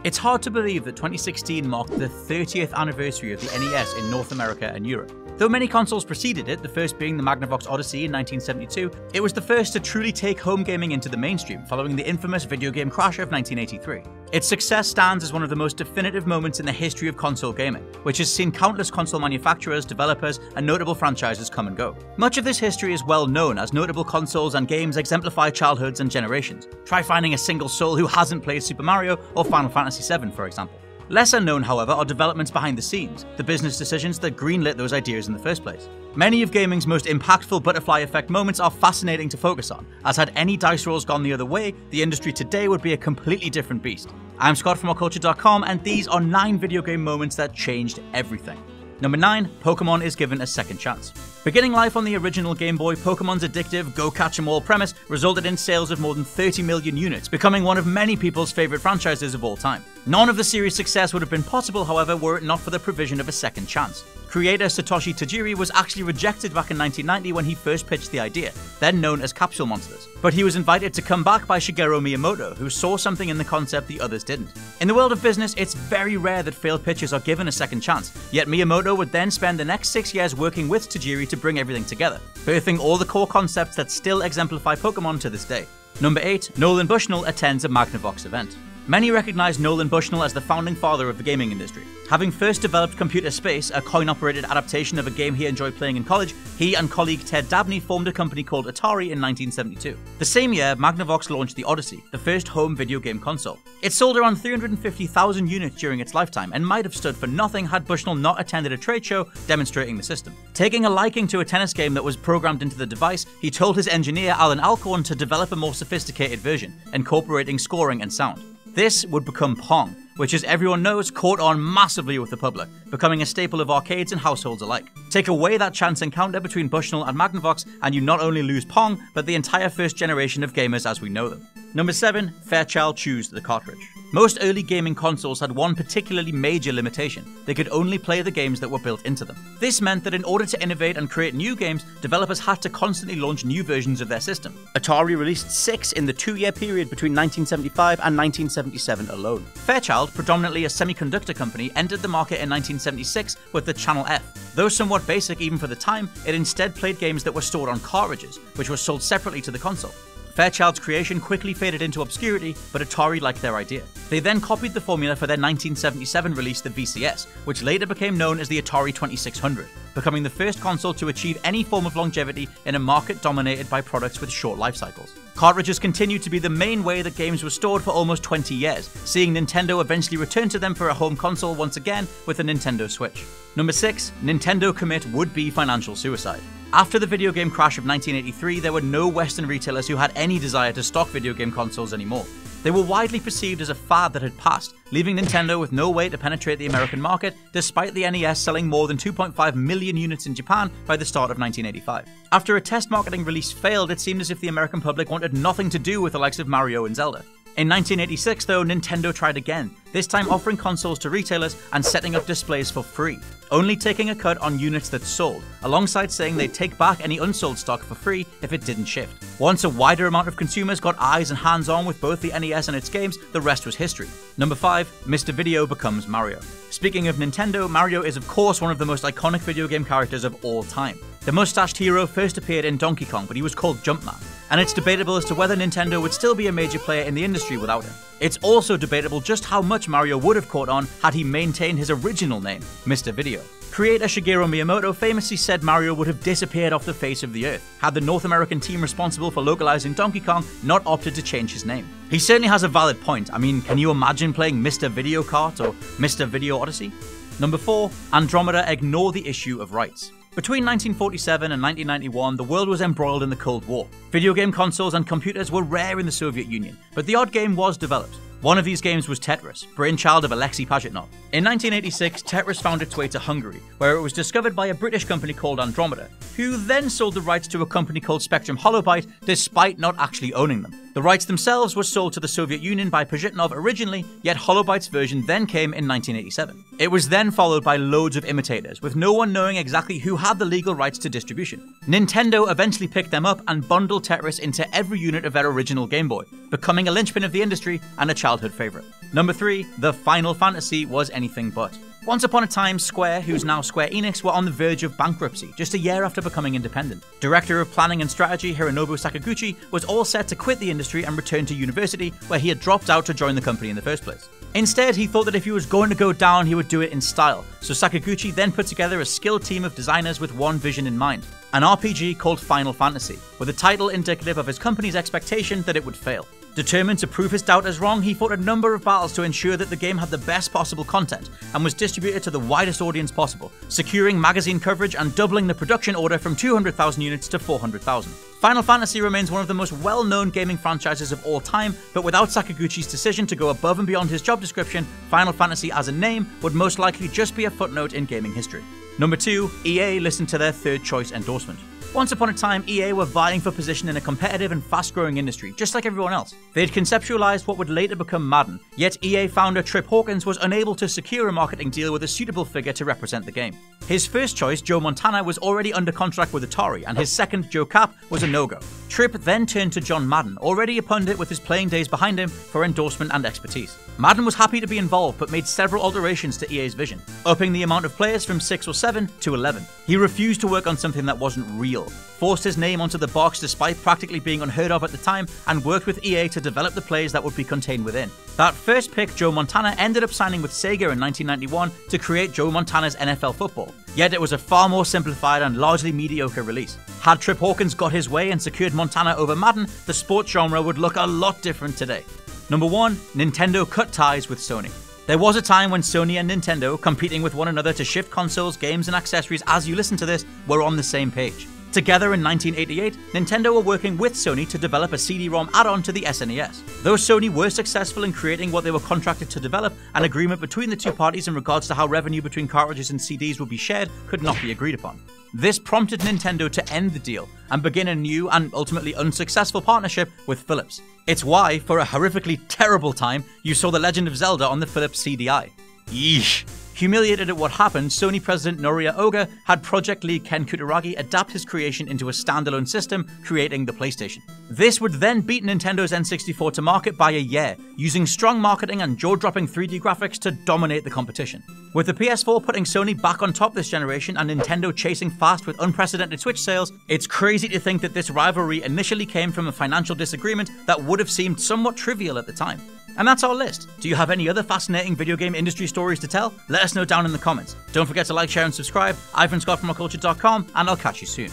It's hard to believe that 2016 marked the 30th anniversary of the NES in North America and Europe. Though many consoles preceded it, the first being the MAGNAVOX Odyssey in 1972, it was the first to truly take home gaming into the mainstream following the infamous video game crash of 1983. Its success stands as one of the most definitive moments in the history of console gaming, which has seen countless console manufacturers, developers, and notable franchises come and go. Much of this history is well known, as notable consoles and games exemplify childhoods and generations. Try finding a single soul who hasn't played Super Mario or Final Fantasy VII, for example. Lesser known, however, are developments behind the scenes, the business decisions that greenlit those ideas in the first place. Many of gaming's most impactful butterfly effect moments are fascinating to focus on, as had any dice rolls gone the other way, the industry today would be a completely different beast. I'm Scott from WhatCulture.com, and these are 9 video game moments that changed everything. Number 9, Pokemon is given a second chance. Beginning life on the original Game Boy, Pokemon's addictive, go-catch-em-all premise resulted in sales of more than 30 million units, becoming one of many people's favourite franchises of all time. None of the series' success would have been possible, however, were it not for the provision of a second chance. Creator Satoshi Tajiri was actually rejected back in 1990 when he first pitched the idea, then known as Capsule Monsters. But he was invited to come back by Shigeru Miyamoto, who saw something in the concept the others didn't. In the world of business, it's very rare that failed pitches are given a second chance, yet Miyamoto would then spend the next 6 years working with Tajiri to bring everything together, birthing all the core concepts that still exemplify Pokemon to this day. Number 8, Nolan Bushnell attends a MAGNAVOX event. Many recognize Nolan Bushnell as the founding father of the gaming industry. Having first developed Computer Space, a coin-operated adaptation of a game he enjoyed playing in college, he and colleague Ted Dabney formed a company called Atari in 1972. The same year, MAGNAVOX launched the Odyssey, the first home video game console. It sold around 350,000 units during its lifetime, and might have stood for nothing had Bushnell not attended a trade show demonstrating the system. Taking a liking to a tennis game that was programmed into the device, he told his engineer Alan Alcorn to develop a more sophisticated version, incorporating scoring and sound. This would become Pong, which, as everyone knows, caught on massively with the public, becoming a staple of arcades and households alike. Take away that chance encounter between Bushnell and MAGNAVOX, and you not only lose Pong, but the entire first generation of gamers as we know them. Number 7, Fairchild choose the cartridge. Most early gaming consoles had one particularly major limitation: they could only play the games that were built into them. This meant that in order to innovate and create new games, developers had to constantly launch new versions of their system. Atari released 6 in the 2-year period between 1975 and 1977 alone. Fairchild, predominantly a semiconductor company, entered the market in 1976 with the Channel F. Though somewhat basic even for the time, it instead played games that were stored on cartridges, which were sold separately to the console. Fairchild's creation quickly faded into obscurity, but Atari liked their idea. They then copied the formula for their 1977 release, the VCS, which later became known as the Atari 2600, becoming the first console to achieve any form of longevity in a market dominated by products with short life cycles. Cartridges continued to be the main way that games were stored for almost 20 years, seeing Nintendo eventually return to them for a home console once again with the Nintendo Switch. Number 6, Nintendo commit would-be financial suicide. After the video game crash of 1983, there were no Western retailers who had any desire to stock video game consoles anymore. They were widely perceived as a fad that had passed, leaving Nintendo with no way to penetrate the American market, despite the NES selling more than 2.5 million units in Japan by the start of 1985. After a test marketing release failed, it seemed as if the American public wanted nothing to do with the likes of Mario and Zelda. In 1986, though, Nintendo tried again, this time offering consoles to retailers and setting up displays for free, only taking a cut on units that sold, alongside saying they'd take back any unsold stock for free if it didn't shift. Once a wider amount of consumers got eyes and hands on with both the NES and its games, the rest was history. Number 5, Mr. Video becomes Mario. Speaking of Nintendo, Mario is of course one of the most iconic video game characters of all time. The mustached hero first appeared in Donkey Kong, but he was called Jumpman, and it's debatable as to whether Nintendo would still be a major player in the industry without him. It's also debatable just how much Mario would have caught on had he maintained his original name, Mr. Video. Creator Shigeru Miyamoto famously said Mario would have disappeared off the face of the earth had the North American team responsible for localizing Donkey Kong not opted to change his name. He certainly has a valid point. I mean, can you imagine playing Mr. Video Kart or Mr. Video Odyssey? Number 4, Andromeda ignore the issue of rights. Between 1947 and 1991, the world was embroiled in the Cold War. Video game consoles and computers were rare in the Soviet Union, but the odd game was developed. One of these games was Tetris, brainchild of Alexei Pajitnov. In 1986, Tetris found its way to Hungary, where it was discovered by a British company called Andromeda, who then sold the rights to a company called Spectrum Holobyte, despite not actually owning them. The rights themselves were sold to the Soviet Union by Pajitnov originally, yet Holobyte's version then came in 1987. It was then followed by loads of imitators, with no one knowing exactly who had the legal rights to distribution. Nintendo eventually picked them up and bundled Tetris into every unit of their original Game Boy, becoming a linchpin of the industry and a childhood favorite. Number 3, the Final Fantasy was anything but. Once upon a time, Square, who's now Square Enix, were on the verge of bankruptcy, just a year after becoming independent. Director of Planning and Strategy Hironobu Sakaguchi was all set to quit the industry and return to university, where he had dropped out to join the company in the first place. Instead, he thought that if he was going to go down, he would do it in style, so Sakaguchi then put together a skilled team of designers with one vision in mind: an RPG called Final Fantasy, with a title indicative of his company's expectation that it would fail. Determined to prove his doubters wrong, he fought a number of battles to ensure that the game had the best possible content and was distributed to the widest audience possible, securing magazine coverage and doubling the production order from 200,000 units to 400,000. Final Fantasy remains one of the most well-known gaming franchises of all time, but without Sakaguchi's decision to go above and beyond his job description, Final Fantasy as a name would most likely just be a footnote in gaming history. Number 2, EA listened to their third choice endorsement. Once upon a time, EA were vying for position in a competitive and fast-growing industry, just like everyone else. They'd conceptualized what would later become Madden, yet EA founder Trip Hawkins was unable to secure a marketing deal with a suitable figure to represent the game. His first choice, Joe Montana, was already under contract with Atari, and his second, Joe Cap, was a no-go. Tripp then turned to John Madden, already a pundit with his playing days behind him, for endorsement and expertise. Madden was happy to be involved, but made several alterations to EA's vision, upping the amount of players from 6 or 7 to 11. He refused to work on something that wasn't real, forced his name onto the box despite practically being unheard of at the time, and worked with EA to develop the plays that would be contained within. That first pick, Joe Montana, ended up signing with Sega in 1991 to create Joe Montana's NFL Football. Yet it was a far more simplified and largely mediocre release. Had Trip Hawkins got his way and secured Montana over Madden, the sports genre would look a lot different today. Number 1, Nintendo cut ties with Sony. There was a time when Sony and Nintendo, competing with one another to shift consoles, games, and accessories as you listen to this, were on the same page. Together in 1988, Nintendo were working with Sony to develop a CD-ROM add-on to the SNES. Though Sony were successful in creating what they were contracted to develop, an agreement between the two parties in regards to how revenue between cartridges and CDs would be shared could not be agreed upon. This prompted Nintendo to end the deal and begin a new and ultimately unsuccessful partnership with Philips. It's why, for a horrifically terrible time, you saw The Legend of Zelda on the Philips CDI. Yeesh. Humiliated at what happened, Sony president Noria Oga had project lead Ken Kutaragi adapt his creation into a standalone system, creating the PlayStation. This would then beat Nintendo's N64 to market by a year, using strong marketing and jaw-dropping 3D graphics to dominate the competition. With the PS4 putting Sony back on top this generation and Nintendo chasing fast with unprecedented Switch sales, it's crazy to think that this rivalry initially came from a financial disagreement that would have seemed somewhat trivial at the time. And that's our list. Do you have any other fascinating video game industry stories to tell? Let us know down in the comments. Don't forget to like, share, and subscribe. I've been Scott from ourculture.com, and I'll catch you soon.